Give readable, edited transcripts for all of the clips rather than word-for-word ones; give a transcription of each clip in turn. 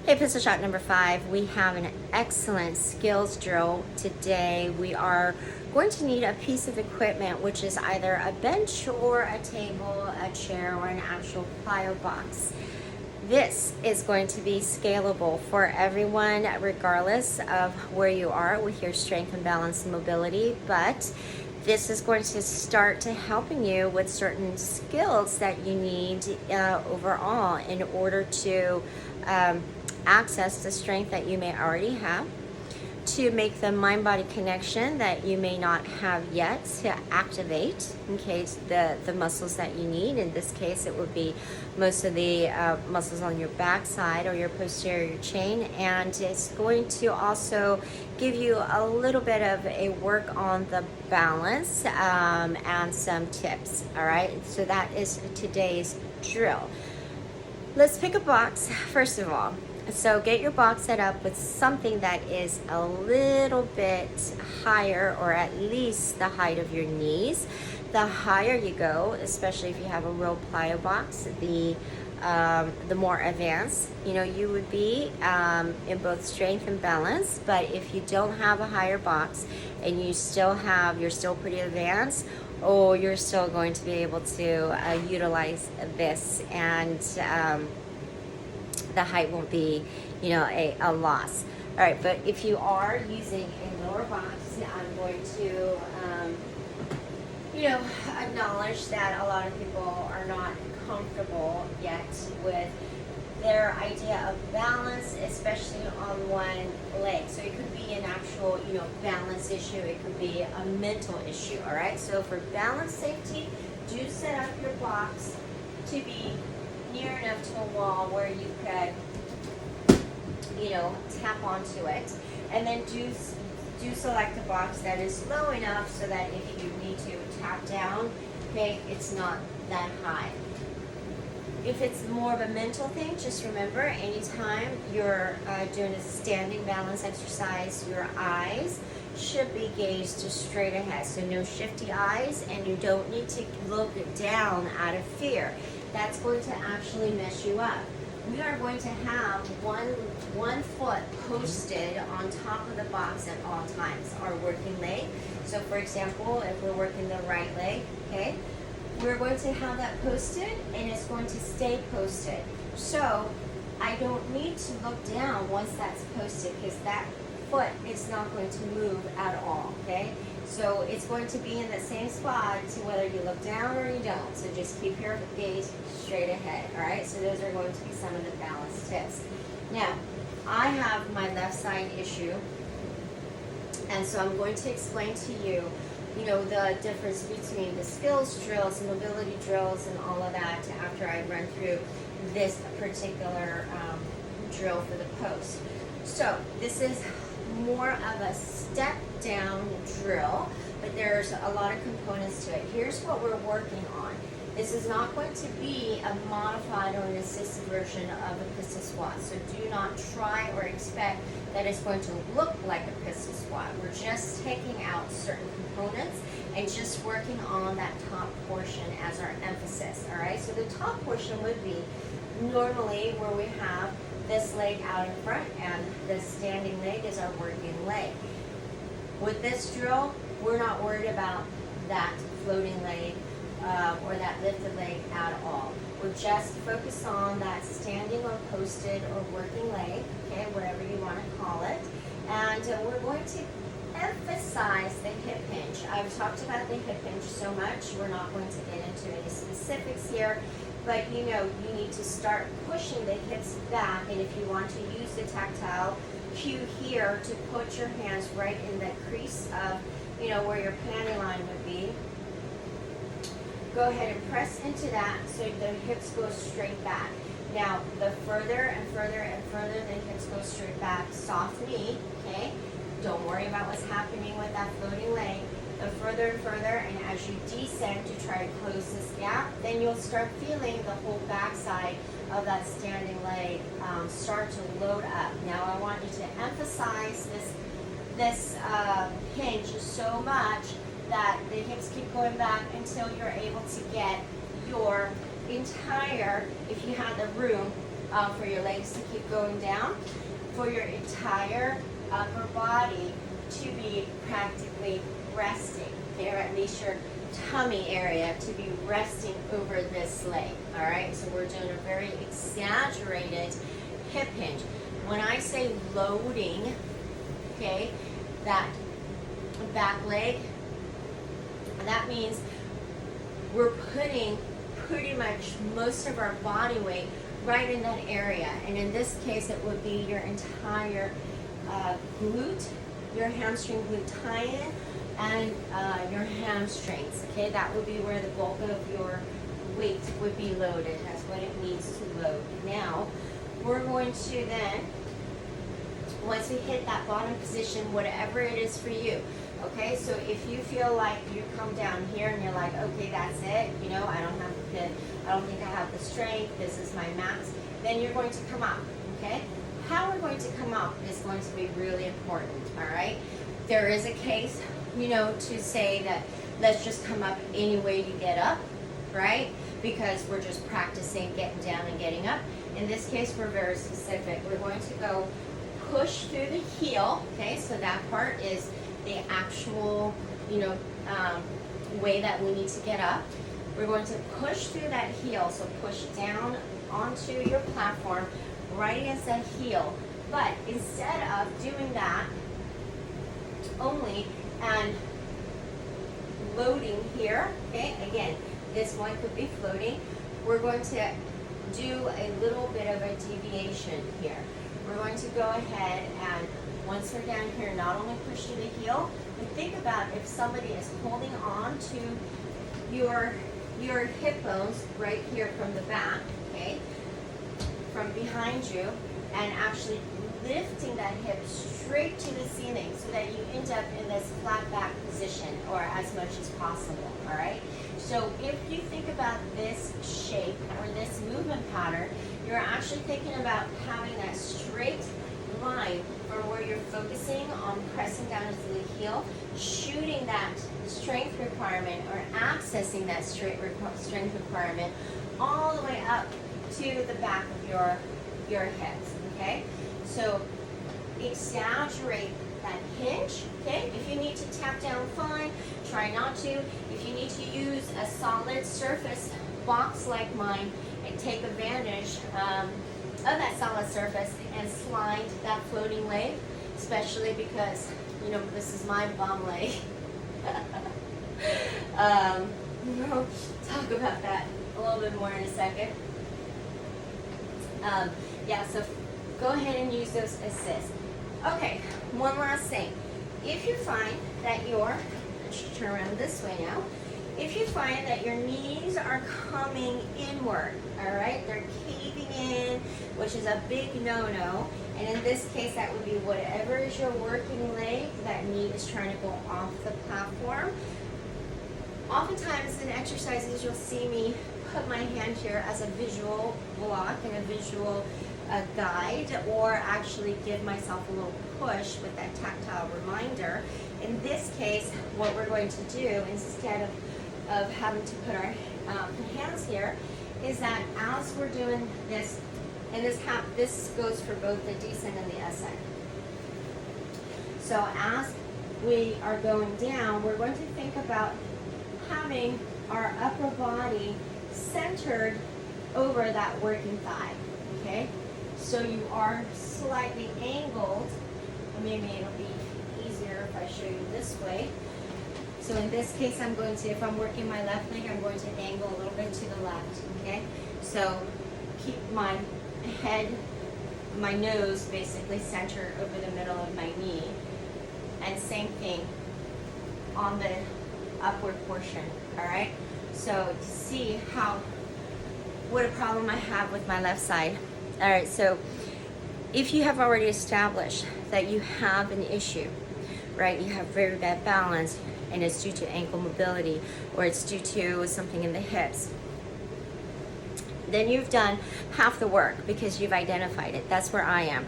Hey, pistol shot number 5. We have an excellent skills drill today. We are going to need a piece of equipment, which is either a bench or a table, a chair, or an actual plyo box. This is going to be scalable for everyone, regardless of where you are with your strength and balance and mobility, but this is going to start to helping you with certain skills that you need overall in order to access the strength that you may already have, to make the mind-body connection that you may not have yet, to activate in case the muscles that you need. In this case, it would be most of the muscles on your backside or your posterior chain, and it's going to also give you a little bit of a work on the balance and some tips. All right, so that is today's drill. Let's pick a box first of all. So get your box set up with something that is a little bit higher, or at least the height of your knees. The higher you go, especially if you have a real plyo box, the more advanced you would be in both strength and balance. But if you don't have a higher box and you're still pretty advanced, you're still going to be able to utilize this, and the height won't be, a loss. All right, but if you are using a lower box, I'm going to, acknowledge that a lot of people are not comfortable yet with their idea of balance, especially on one leg. So it could be an actual, balance issue. It could be a mental issue. All right. So for balance safety, do set up your box to be near enough to a wall where you could, tap onto it, and then do select a box that is low enough so that if you need to tap down, okay, it's not that high. If it's more of a mental thing, just remember, anytime you're doing a standing balance exercise, your eyes should be gazed straight ahead. So no shifty eyes, and you don't need to look down out of fear. That's going to actually mess you up. We are going to have one foot posted on top of the box at all times, our working leg. So for example, if we're working the right leg, okay, we're going to have that posted, and it's going to stay posted. So I don't need to look down once that's posted, because that foot is not going to move at all, okay? So it's going to be in the same spot to whether you look down or you don't. So just keep your gaze straight ahead, all right? So those are going to be some of the balance tips. Now, I have my left side issue, and so I'm going to explain to you, the difference between the skills drills, mobility drills, and all of that after I run through this particular drill for the post. So this is more of a step down drill, but there's a lot of components to it. Here's what we're working on. This is not going to be a modified or an assisted version of a pistol squat, so do not try or expect that it's going to look like a pistol squat. We're just taking out certain components and just working on that top portion as our emphasis, all right? So the top portion would be normally where we have this leg out in front, and the standing leg is our working leg. With this drill, we're not worried about that floating leg or that lifted leg at all. We're just focused on that standing or posted or working leg, okay, whatever you want to call it. And we're going to emphasize the hip hinge. I've talked about the hip hinge so much, we're not going to get into any specifics here. But you need to start pushing the hips back, and if you want to use the tactile cue here to put your hands right in the crease of, where your panty line would be, go ahead and press into that so the hips go straight back. Now, the further and further and further the hips go straight back, soft knee, okay? Don't worry about what's happening with that floating leg. The further and further, and as you descend to try to close this gap, then you'll start feeling the whole backside of that standing leg start to load up. Now I want you to emphasize this hinge so much that the hips keep going back until you're able to get your entire, if you have the room, for your legs to keep going down, for your entire upper body to be practically resting, okay, or at least your tummy area to be resting over this leg, all right? So we're doing a very exaggerated hip hinge. When I say loading, okay, that back leg, that means we're putting pretty much most of our body weight right in that area. And in this case, it would be your entire glute, your hamstring glute tie-in, and your hamstrings, okay? That would be where the bulk of your weight would be loaded. That's what it means to load. Now, we're going to then, once we hit that bottom position, whatever it is for you, okay? So if you feel like you come down here and you're like, okay, that's it, you know, I don't think I have the strength, this is my max, then you're going to come up, okay? How we're going to come up is going to be really important, all right? There is a case, you know, to say that let's just come up any way you get up, right? Because we're just practicing getting down and getting up. In this case, we're very specific. We're going to go push through the heel, okay? So that part is the actual, you know, way that we need to get up. We're going to push through that heel, so push down onto your platform, right against that heel. But instead of doing that only and loading here, okay, again, this one could be floating, we're going to do a little bit of a deviation here. We're going to go ahead and once we're down here, not only push through the heel, but think about if somebody is holding on to your hip bones right here from the back, okay, from behind you, and actually lifting that hip straight to the ceiling so that you end up in this flat back position, or as much as possible, all right? So if you think about this shape or this movement pattern, you're actually thinking about having that straight line from where you're focusing on pressing down into the heel, shooting that strength requirement or accessing that strength requirement all the way up to the back of your hips, okay? So exaggerate that hinge, okay? If you need to tap down, fine. Try not to. If you need to use a solid surface box like mine and take advantage of that solid surface and slide that floating leg, especially because, you know, this is my bum leg. We'll talk about that a little bit more in a second. Yeah, so go ahead and use those assists. Okay, one last thing. If you find that turn around this way now. If you find that your knees are coming inward, all right, they're caving in, which is a big no-no, and in this case, that would be whatever is your working leg, that knee is trying to go off the platform. Oftentimes in exercises, you'll see me put my hand here as a visual block and a visual guide, or actually give myself a little push with that tactile reminder. In this case, what we're going to do, instead of having to put our hands here, is that as we're doing this, and this goes for both the descent and the ascent. So as we are going down, we're going to think about having our upper body centered over that working thigh, okay? So you are slightly angled, or maybe it'll be easier if I show you this way. So in this case, I'm going to, if I'm working my left leg, I'm going to angle a little bit to the left, okay? So keep my head, my nose basically centered over the middle of my knee. And same thing on the upward portion, all right? So see what a problem I have with my left side. All right, so if you have already established that you have an issue, right? You have very bad balance, and it's due to ankle mobility, or it's due to something in the hips, then you've done half the work because you've identified it. That's where I am.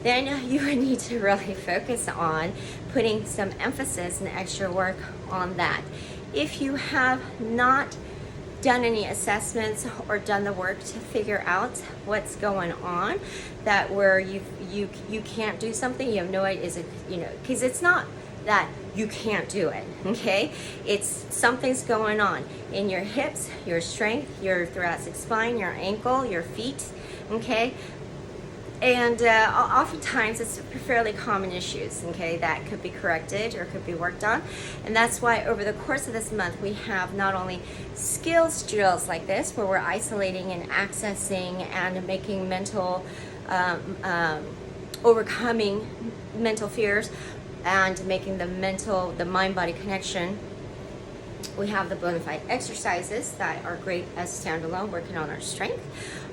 Then you would need to really focus on putting some emphasis and extra work on that. If you have not done any assessments or done the work to figure out what's going on, that where you can't do something, you have no idea, is it, you know, because it's not that you can't do it, okay? It's something's going on in your hips, your strength, your thoracic spine, your ankle, your feet, okay? And oftentimes it's fairly common issues, okay, that could be corrected or could be worked on. And that's why over the course of this month we have not only skills drills like this, where we're isolating and accessing and making mental, overcoming mental fears and making the mind-body connection. We have the Bonafide exercises that are great as standalone, working on our strength,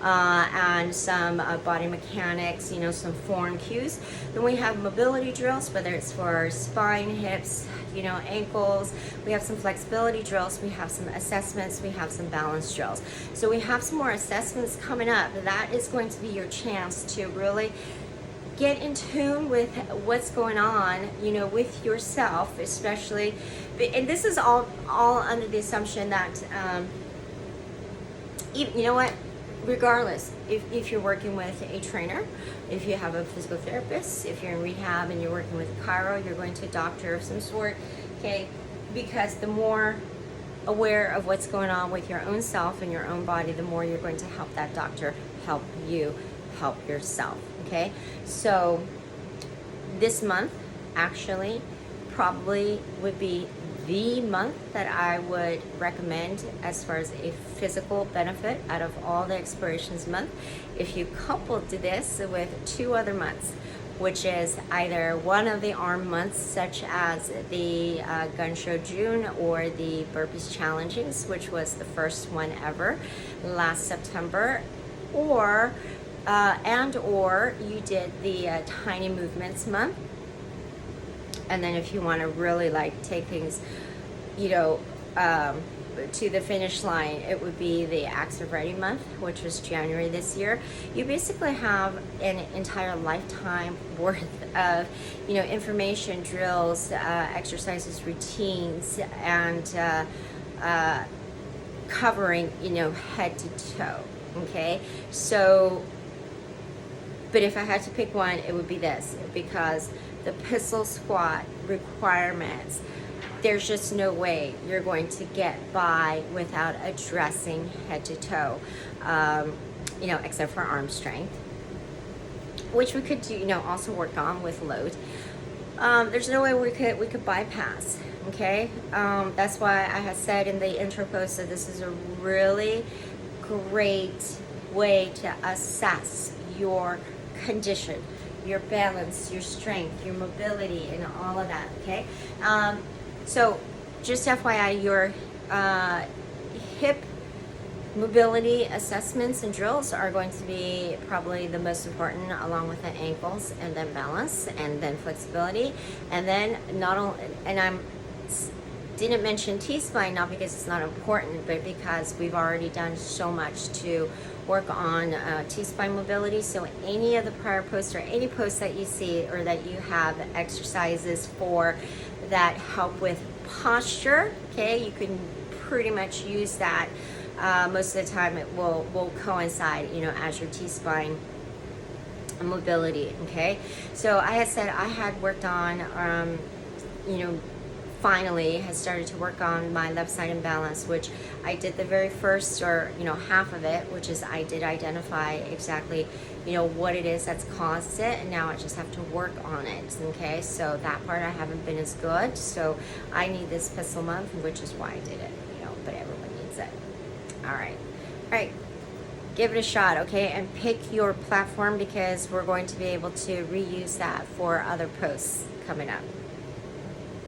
and some body mechanics, you know, some foreign cues. Then we have mobility drills, whether it's for spine, hips, you know, ankles. We have some flexibility drills. We have some assessments. We have some balance drills. So we have some more assessments coming up. That is going to be your chance to really get in tune with what's going on, you know, with yourself, especially. And this is all under the assumption that, you know what, regardless, if you're working with a trainer, if you have a physical therapist, if you're in rehab and you're working with a chiro, you're going to a doctor of some sort, okay, because the more aware of what's going on with your own self and your own body, the more you're going to help that doctor help you help yourself, okay? So this month actually probably would be the month that I would recommend as far as a physical benefit out of all the explorations month. If you coupled this with 2 other months, which is either one of the arm months, such as the Gun Show June or the Burpees Challengings, which was the first one ever last September, or you did the Tiny Movements month. And then if you want to really like take things, you know, to the finish line, it would be the Active Ready month, which was January this year. You basically have an entire lifetime worth of, you know, information, drills, exercises, routines, and covering, you know, head to toe, okay? So, but if I had to pick one, it would be this, because the pistol squat requirements, there's just no way you're going to get by without addressing head to toe, you know, except for arm strength, which we could do, you know, also work on with load. There's no way we could bypass, okay? That's why I had said in the intro post that this is a really great way to assess your condition, your balance, your strength, your mobility, and all of that, okay? So just FYI, your hip mobility assessments and drills are going to be probably the most important, along with the ankles, and then balance, and then flexibility, and then not only, and I'm didn't mention T-spine, not because it's not important, but because we've already done so much to work on T-spine mobility. So any of the prior posts or any posts that you see or that you have exercises for that help with posture, okay, you can pretty much use that. Most of the time it will coincide, you know, as your T-spine mobility, okay? So I had said I had worked on, you know, finally has started to work on my left side imbalance, which I did the very first, or, you know, half of it, which is I did identify exactly, you know, what it is that's caused it, and now I just have to work on it, okay? So that part I haven't been as good, so I need this pistol month, which is why I did it, you know, but everyone needs it. All right, give it a shot, okay? And pick your platform, because we're going to be able to reuse that for other posts coming up.